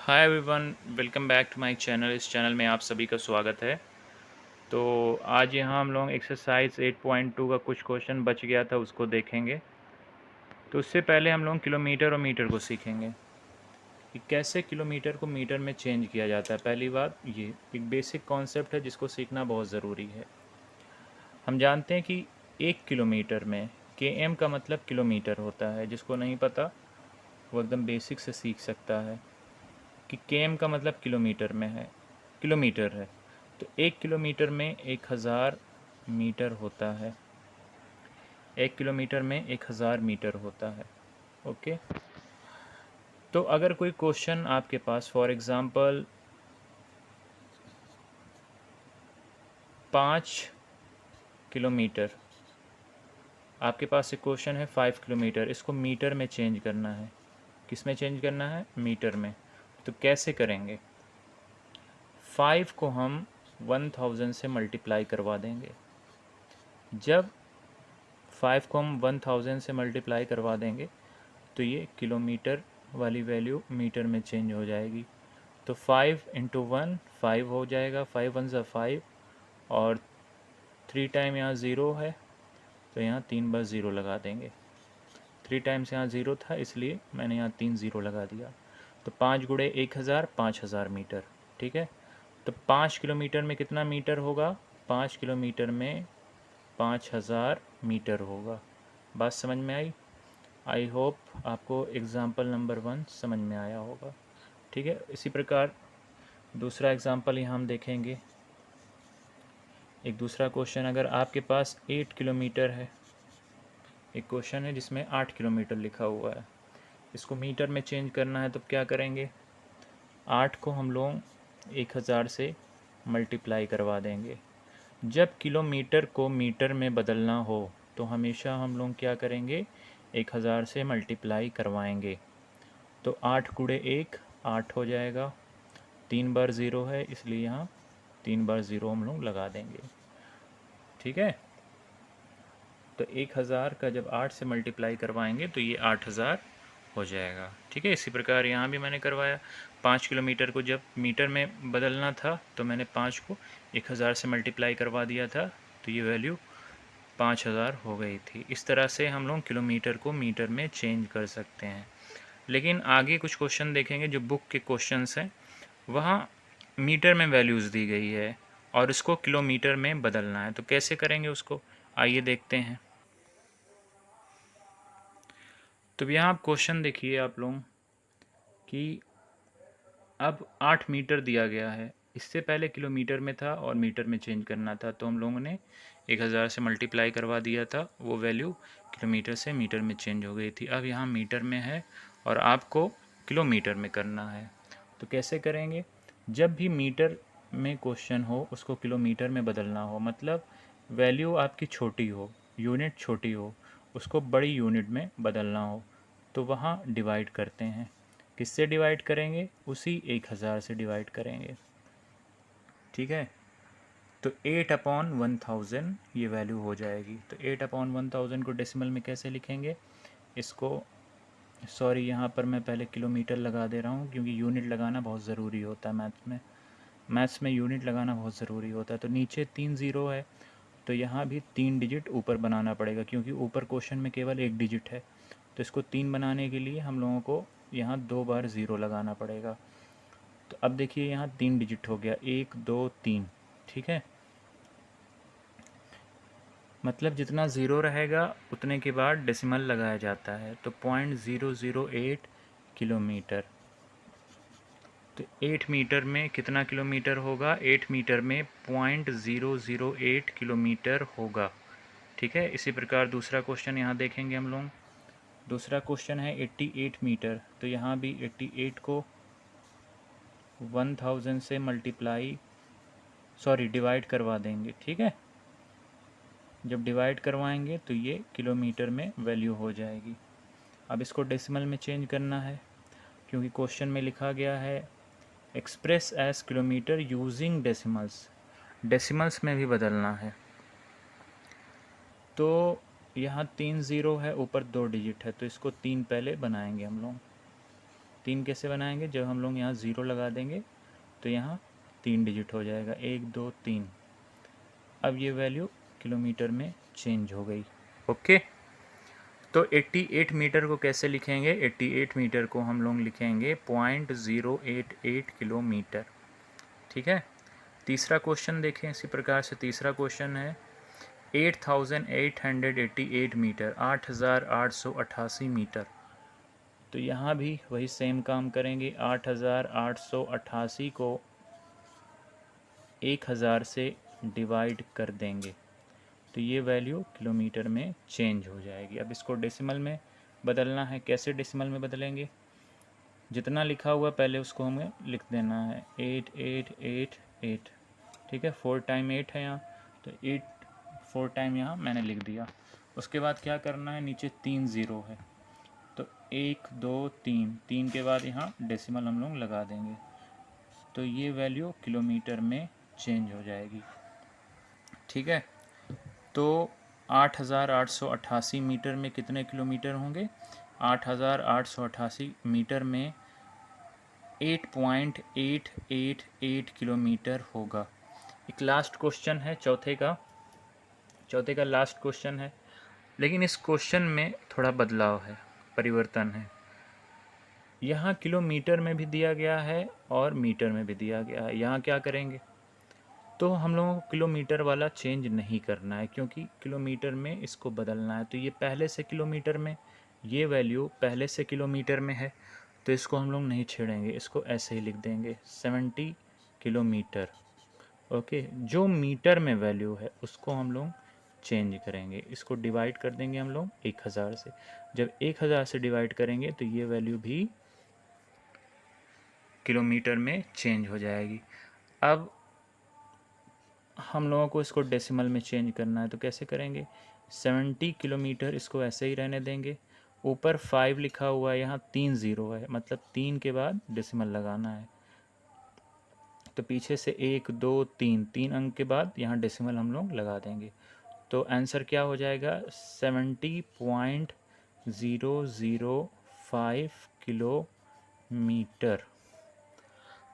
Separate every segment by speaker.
Speaker 1: Hi everyone, welcome back to my channel. इस channel में आप सभी का स्वागत है। तो आज यहाँ हम लोग एक्सरसाइज 8.2 का कुछ क्वेश्चन बच गया था, उसको देखेंगे। तो उससे पहले हम लोग किलोमीटर और मीटर को सीखेंगे कि कैसे किलोमीटर को मीटर में चेंज किया जाता है। पहली बात, ये एक बेसिक कॉन्सेप्ट है जिसको सीखना बहुत ज़रूरी है। हम जानते हैं कि 1 किलोमीटर में km का मतलब किलोमीटर होता है। जिसको नहीं पता वो एकदम बेसिक से सीख सकता है कि km का मतलब किलोमीटर में है, किलोमीटर है। तो 1 किलोमीटर में 1000 मीटर होता है। 1 किलोमीटर में 1000 मीटर होता है। ओके। तो अगर कोई क्वेश्चन आपके पास फॉर एग्ज़ाम्पल 5 किलोमीटर, आपके पास एक क्वेश्चन है 5 किलोमीटर, इसको मीटर में चेंज करना है। किस में चेंज करना है? मीटर में। तो कैसे करेंगे? 5 को हम 1000 से मल्टीप्लाई करवा देंगे। जब 5 को हम 1000 से मल्टीप्लाई करवा देंगे तो ये किलोमीटर वाली वैल्यू मीटर में चेंज हो जाएगी। तो 5 इंटू 1 5 हो जाएगा, 5 1 ज़ा 5, और 3 टाइम यहाँ ज़ीरो है तो यहाँ 3 बार ज़ीरो लगा देंगे। 3 टाइम्स यहाँ ज़ीरो था इसलिए मैंने यहाँ 3 ज़ीरो लगा दिया। तो 5 गुणे 1000 5000 मीटर। ठीक है। तो 5 किलोमीटर में कितना मीटर होगा? 5 किलोमीटर में 5000 मीटर होगा। बात समझ में आई? आई होप आपको एग्ज़ाम्पल नंबर 1 समझ में आया होगा। ठीक है। इसी प्रकार दूसरा एग्ज़ाम्पल यहाँ हम देखेंगे। एक दूसरा क्वेश्चन, अगर आपके पास 8 किलोमीटर है, एक क्वेश्चन है जिसमें 8 किलोमीटर लिखा हुआ है, इसको मीटर में चेंज करना है। तो क्या करेंगे? 8 को हम लोग 1000 से मल्टीप्लाई करवा देंगे। जब किलोमीटर को मीटर में बदलना हो तो हमेशा हम लोग क्या करेंगे? 1000 से मल्टीप्लाई करवाएंगे। तो 8 गुणे 1 8 हो जाएगा। 3 बार ज़ीरो है इसलिए यहाँ 3 बार ज़ीरो हम लोग लगा देंगे। ठीक है। तो 1000 का जब 8 से मल्टीप्लाई करवाएंगे तो ये 8000 हो जाएगा। ठीक है। इसी प्रकार यहाँ भी मैंने करवाया। 5 किलोमीटर को जब मीटर में बदलना था तो मैंने 5 को 1000 से मल्टीप्लाई करवा दिया था, तो ये वैल्यू 5000 हो गई थी। इस तरह से हम लोग किलोमीटर को मीटर में चेंज कर सकते हैं। लेकिन आगे कुछ क्वेश्चन देखेंगे जो बुक के क्वेश्चंस हैं, वहाँ मीटर में वैल्यूज़ दी गई है और इसको किलोमीटर में बदलना है। तो कैसे करेंगे उसको, आइए देखते हैं। तो यहाँ आप क्वेश्चन देखिए आप लोग कि अब 8 मीटर दिया गया है। इससे पहले किलोमीटर में था और मीटर में चेंज करना था, तो हम लोगों ने 1000 से मल्टीप्लाई करवा दिया था, वो वैल्यू किलोमीटर से मीटर में चेंज हो गई थी। अब यहाँ मीटर में है और आपको किलोमीटर में करना है। तो कैसे करेंगे? जब भी मीटर में क्वेश्चन हो उसको किलोमीटर में बदलना हो, मतलब वैल्यू आपकी छोटी हो, यूनिट छोटी हो, उसको बड़ी यूनिट में बदलना हो, तो वहाँ डिवाइड करते हैं। किससे डिवाइड करेंगे? उसी 1000 से डिवाइड करेंगे। ठीक है। तो 8/1000 ये वैल्यू हो जाएगी। तो 8/1000 को डेसिमल में कैसे लिखेंगे इसको? सॉरी, यहाँ पर मैं पहले किलोमीटर लगा दे रहा हूँ क्योंकि यूनिट लगाना बहुत ज़रूरी होता है मैथ्स में यूनिट लगाना बहुत ज़रूरी होता है। तो नीचे 3 ज़ीरो है तो यहाँ भी 3 डिजिट ऊपर बनाना पड़ेगा, क्योंकि ऊपर क्वेश्चन में केवल 1 डिजिट है। तो इसको 3 बनाने के लिए हम लोगों को यहाँ 2 बार ज़ीरो लगाना पड़ेगा। तो अब देखिए यहाँ 3 डिजिट हो गया, 1 2 3। ठीक है। मतलब जितना ज़ीरो रहेगा उतने के बाद डेसिमल लगाया जाता है। तो 0.008 किलोमीटर। तो 8 मीटर में कितना किलोमीटर होगा? 8 मीटर में 0.008 किलोमीटर होगा। ठीक है। इसी प्रकार दूसरा क्वेश्चन यहाँ देखेंगे हम लोग। दूसरा क्वेश्चन है 88 मीटर। तो यहाँ भी 88 को 1000 से डिवाइड करवा देंगे। ठीक है। जब डिवाइड करवाएंगे तो ये किलोमीटर में वैल्यू हो जाएगी। अब इसको डेसिमल में चेंज करना है, क्योंकि क्वेश्चन में लिखा गया है express as kilometre using decimals. Decimals में भी बदलना है। तो यहाँ 3 ज़ीरो है, ऊपर 2 डिजिट है, तो इसको 3 पहले बनाएंगे हम लोग। 3 कैसे बनाएंगे? जब हम लोग यहाँ 0 लगा देंगे तो यहाँ 3 डिजिट हो जाएगा, 1 2 3। अब ये वैल्यू किलोमीटर में चेंज हो गई। ओके, तो 88 मीटर को कैसे लिखेंगे? 88 मीटर को हम लोग लिखेंगे 0.088 किलोमीटर। ठीक है। तीसरा क्वेश्चन देखें इसी प्रकार से। तीसरा क्वेश्चन है 8888 मीटर, 8888 मीटर। तो यहाँ भी वही सेम काम करेंगे। 8888 को 1000 से डिवाइड कर देंगे तो ये वैल्यू किलोमीटर में चेंज हो जाएगी। अब इसको डेसिमल में बदलना है। कैसे डेसिमल में बदलेंगे? जितना लिखा हुआ पहले उसको हमें लिख देना है, 8888। ठीक है, 4 टाइम 8 है यहाँ, तो 8 4 टाइम यहाँ मैंने लिख दिया। उसके बाद क्या करना है? नीचे 3 ज़ीरो है तो 1 2 3, 3 के बाद यहाँ डेसिमल हम लोग लगा देंगे तो ये वैल्यू किलोमीटर में चेंज हो जाएगी। ठीक है, तो 8888 मीटर में कितने किलोमीटर होंगे? 8888 मीटर में 8.888 किलोमीटर होगा। एक लास्ट क्वेश्चन है चौथे का लास्ट क्वेश्चन है, लेकिन इस क्वेश्चन में थोड़ा बदलाव है, परिवर्तन है। यहाँ किलोमीटर में भी दिया गया है और मीटर में भी दिया गया है। यहाँ क्या करेंगे? तो हम लोगों को किलोमीटर वाला चेंज नहीं करना है, क्योंकि किलोमीटर में इसको बदलना है। तो ये पहले से किलोमीटर में, ये वैल्यू पहले से किलोमीटर में है, तो इसको हम लोग नहीं छेड़ेंगे, इसको ऐसे ही लिख देंगे 70 किलोमीटर। ओके, जो मीटर में वैल्यू है उसको हम लोग चेंज करेंगे। इसको डिवाइड कर देंगे हम लोग 1000 से। जब 1000 से डिवाइड करेंगे तो ये वैल्यू भी किलोमीटर में चेंज हो जाएगी। अब हम लोगों को इसको डेसिमल में चेंज करना है, तो कैसे करेंगे? 70 किलोमीटर इसको ऐसे ही रहने देंगे। ऊपर 5 लिखा हुआ है, यहाँ 3 ज़ीरो है, मतलब 3 के बाद डेसिमल लगाना है। तो पीछे से 1 2 3, 3 अंक के बाद यहाँ डेसिमल हम लोग लगा देंगे। तो आंसर क्या हो जाएगा? 70.005 किलोमीटर।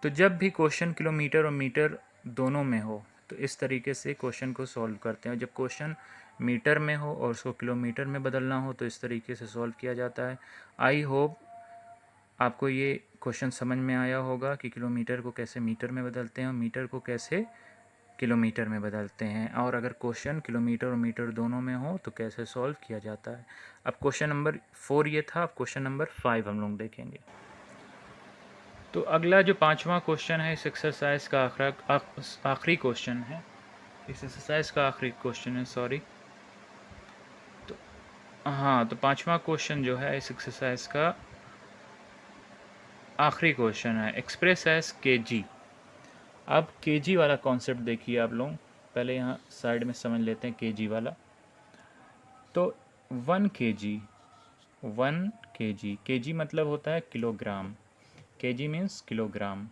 Speaker 1: तो जब भी क्वेश्चन किलोमीटर और मीटर दोनों में हो तो इस तरीके से क्वेश्चन को सॉल्व करते हैं। जब क्वेश्चन मीटर में हो और उसको किलोमीटर में बदलना हो तो इस तरीके से सॉल्व किया जाता है। आई होप आपको ये क्वेश्चन समझ में आया होगा कि किलोमीटर को कैसे मीटर में बदलते हैं और मीटर को कैसे किलोमीटर में बदलते हैं, और अगर क्वेश्चन किलोमीटर और मीटर दोनों में हो तो कैसे सॉल्व किया जाता है। अब क्वेश्चन नंबर 4 ये था। अब क्वेश्चन नंबर 5 हम लोग देखेंगे। तो अगला जो 5वां क्वेश्चन है इस एक्सरसाइज का आखिरी क्वेश्चन है, इस एक्सरसाइज का आखिरी क्वेश्चन है, सॉरी। तो हाँ, तो 5वां क्वेश्चन जो है इस एक्सरसाइज का आखिरी क्वेश्चन है, एक्सप्रेस एज केजी। अब केजी वाला कॉन्सेप्ट देखिए आप लोग, पहले यहाँ साइड में समझ लेते हैं केजी वाला। तो 1 केजी मतलब होता है kilogram. KG means kilogram.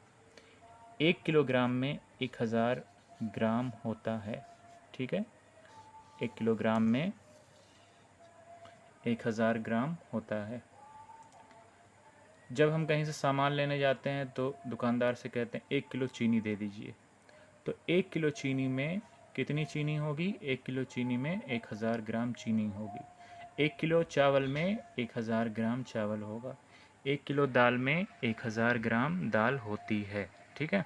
Speaker 1: 1 kilogram में 1000 ग्राम होता है। ठीक है, 1 किलोग्राम में 1000 ग्राम होता है। जब हम कहीं से सामान लेने जाते हैं तो दुकानदार से कहते हैं 1 किलो चीनी दे दीजिए। तो 1 किलो चीनी में कितनी चीनी होगी? 1 किलो चीनी में 1000 ग्राम चीनी होगी। 1 किलो चावल में 1000 ग्राम चावल होगा। 1 किलो दाल में 1000 ग्राम दाल होती है। ठीक है,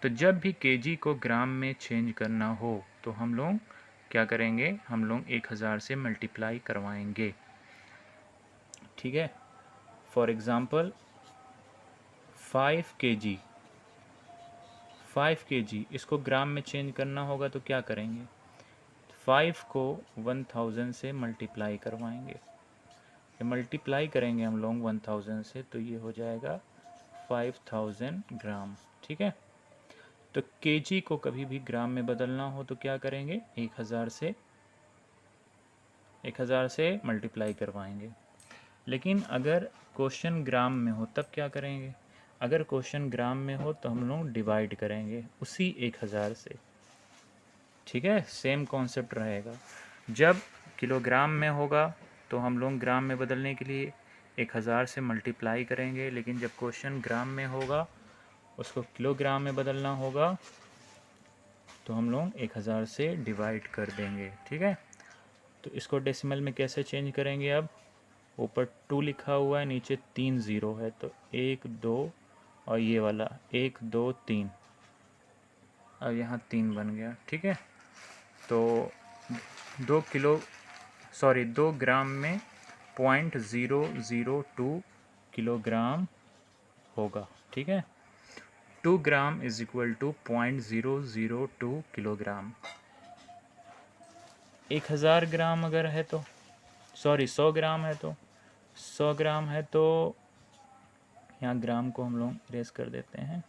Speaker 1: तो जब भी केजी को ग्राम में चेंज करना हो तो हम लोग क्या करेंगे? हम लोग 1000 से मल्टीप्लाई करवाएंगे। ठीक है, फॉर एग्ज़ाम्पल 5 केजी इसको ग्राम में चेंज करना होगा तो क्या करेंगे? 5 को 1000 से मल्टीप्लाई करवाएंगे। ये मल्टीप्लाई करेंगे हम लोग 1000 से तो ये हो जाएगा 5000 ग्राम। ठीक है, तो केजी को कभी भी ग्राम में बदलना हो तो क्या करेंगे? 1000 से मल्टीप्लाई करवाएंगे। लेकिन अगर क्वेश्चन ग्राम में हो तब क्या करेंगे? अगर क्वेश्चन ग्राम में हो तो हम लोग डिवाइड करेंगे उसी 1000 से। ठीक है, सेम कॉन्सेप्ट रहेगा। जब किलोग्राम में होगा तो हम लोग ग्राम में बदलने के लिए 1000 से मल्टीप्लाई करेंगे, लेकिन जब क्वेश्चन ग्राम में होगा उसको किलोग्राम में बदलना होगा, तो हम लोग 1000 से डिवाइड कर देंगे। ठीक है, तो इसको डेसिमल में कैसे चेंज करेंगे? अब ऊपर 2 लिखा हुआ है, नीचे 3 ज़ीरो है, तो 1 2 और ये वाला 1 2 3, अब यहाँ 3 बन गया। ठीक है, तो 2 ग्राम में 0.002 किलोग्राम होगा। ठीक है, 2 gram is equal to 0.002 kilogram. 1000 gram अगर है तो 100 ग्राम है, तो 100 ग्राम है, तो यहाँ ग्राम को हम लोग इरेज कर देते हैं।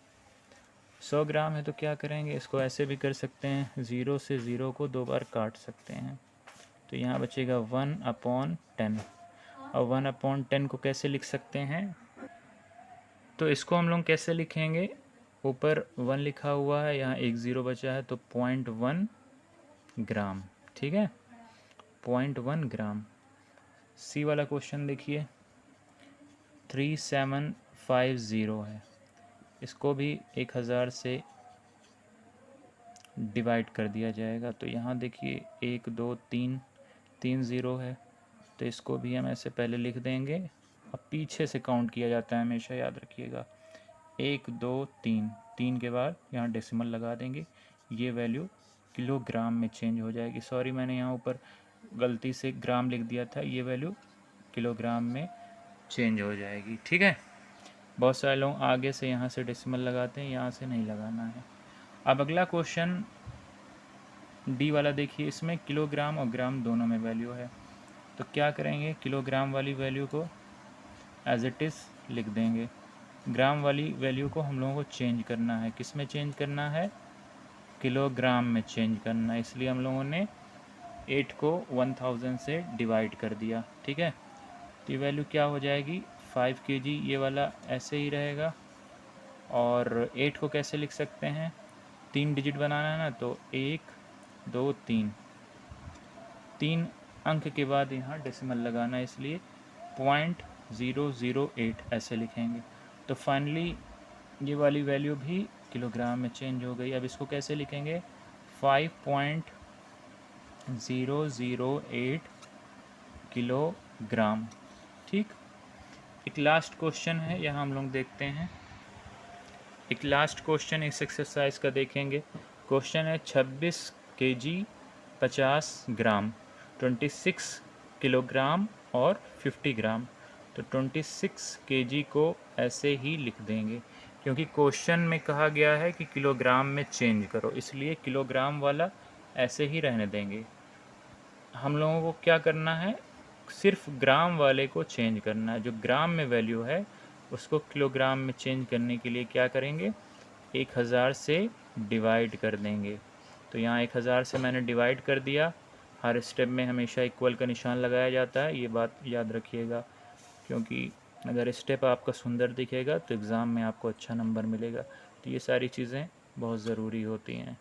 Speaker 1: 100 ग्राम है तो क्या करेंगे, इसको ऐसे भी कर सकते हैं, 0 से 0 को 2 बार काट सकते हैं, तो यहाँ बचेगा 1/10। और 1/10 को कैसे लिख सकते हैं? तो इसको हम लोग कैसे लिखेंगे, ऊपर 1 लिखा हुआ है, यहाँ 1 ज़ीरो बचा है, तो 0.1 ग्राम। ठीक है, 0.1 ग्राम। सी वाला क्वेश्चन देखिए, 3750 है, इसको भी 1000 से डिवाइड कर दिया जाएगा, तो यहाँ देखिए 1 2 3 3 ज़ीरो है, तो इसको भी हम ऐसे पहले लिख देंगे। अब पीछे से काउंट किया जाता है, हमेशा याद रखिएगा, 1 2 3, 3 के बाद यहाँ डेसिमल लगा देंगे, ये वैल्यू किलोग्राम में चेंज हो जाएगी। सॉरी, मैंने यहाँ ऊपर गलती से ग्राम लिख दिया था, ये वैल्यू किलोग्राम में चेंज हो जाएगी। ठीक है, बहुत सारे लोग आगे से यहाँ से डेसिमल लगाते हैं, यहाँ से नहीं लगाना है। अब अगला क्वेश्चन डी वाला देखिए, इसमें किलोग्राम और ग्राम दोनों में वैल्यू है, तो क्या करेंगे, किलोग्राम वाली वैल्यू को एज इट इज़ लिख देंगे, ग्राम वाली वैल्यू को हम लोगों को चेंज करना है। किस में चेंज करना है? किलोग्राम में चेंज करना है, इसलिए हम लोगों ने 8 को 1000 से डिवाइड कर दिया। ठीक है, तो ये वैल्यू क्या हो जाएगी, 5 kg, ये वाला ऐसे ही रहेगा। और 8 को कैसे लिख सकते हैं, 3 डिजिट बनाना है ना, तो 1 2 3, 3 अंक के बाद यहाँ डेसिमल लगाना है, इसलिए 0.008 ऐसे लिखेंगे। तो फाइनली ये वाली वैल्यू भी किलोग्राम में चेंज हो गई। अब इसको कैसे लिखेंगे, 5.008 किलोग्राम। ठीक, एक लास्ट क्वेश्चन है, यहाँ हम लोग देखते हैं। एक लास्ट क्वेश्चन इस एक्सरसाइज का देखेंगे। क्वेश्चन है 26 kg 50 ग्राम, 26 किलोग्राम और 50 ग्राम। तो 26 kg को ऐसे ही लिख देंगे, क्योंकि क्वेश्चन में कहा गया है कि किलोग्राम में चेंज करो, इसलिए किलोग्राम वाला ऐसे ही रहने देंगे। हम लोगों को क्या करना है, सिर्फ ग्राम वाले को चेंज करना है, जो ग्राम में वैल्यू है उसको किलोग्राम में चेंज करने के लिए क्या करेंगे, 1000 से डिवाइड कर देंगे। तो यहाँ 1000 से मैंने डिवाइड कर दिया। हर स्टेप में हमेशा इक्वल का निशान लगाया जाता है, ये बात याद रखिएगा, क्योंकि अगर स्टेप आपका सुंदर दिखेगा तो एग्ज़ाम में आपको अच्छा नंबर मिलेगा। तो ये सारी चीज़ें बहुत ज़रूरी होती हैं,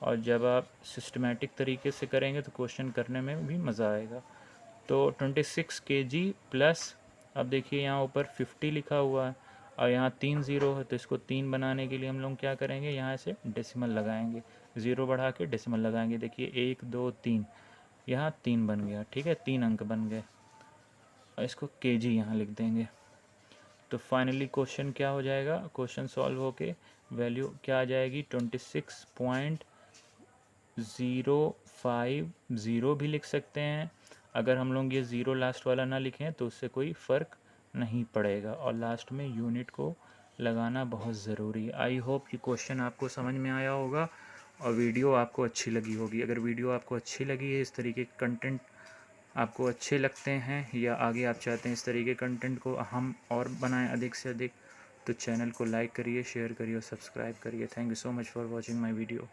Speaker 1: और जब आप सिस्टमेटिक तरीके से करेंगे तो क्वेश्चन करने में भी मज़ा आएगा। तो 26 kg प्लस, अब देखिए यहाँ ऊपर 50 लिखा हुआ है और यहाँ 3 ज़ीरो है, तो इसको 3 बनाने के लिए हम लोग क्या करेंगे, यहाँ से डेसिमल लगाएंगे, ज़ीरो बढ़ा के डेसिमल लगाएंगे। देखिए 1 2 3, यहाँ 3 बन गया। ठीक है, 3 अंक बन गए, और इसको kg यहाँ लिख देंगे। तो फाइनली क्वेश्चन क्या हो जाएगा, क्वेश्चन सॉल्व होके वैल्यू क्या आ जाएगी, 26.050 भी लिख सकते हैं। अगर हम लोग ये ज़ीरो लास्ट वाला ना लिखें तो उससे कोई फ़र्क नहीं पड़ेगा, और लास्ट में यूनिट को लगाना बहुत ज़रूरी है। आई होप कि क्वेश्चन आपको समझ में आया होगा और वीडियो आपको अच्छी लगी होगी। अगर वीडियो आपको अच्छी लगी है, इस तरीके के कंटेंट आपको अच्छे लगते हैं, या आगे आप चाहते हैं इस तरीके कंटेंट को हम और बनाएं अधिक से अधिक, तो चैनल को लाइक करिए, शेयर करिए और सब्सक्राइब करिए। Thank you so much for watching my video.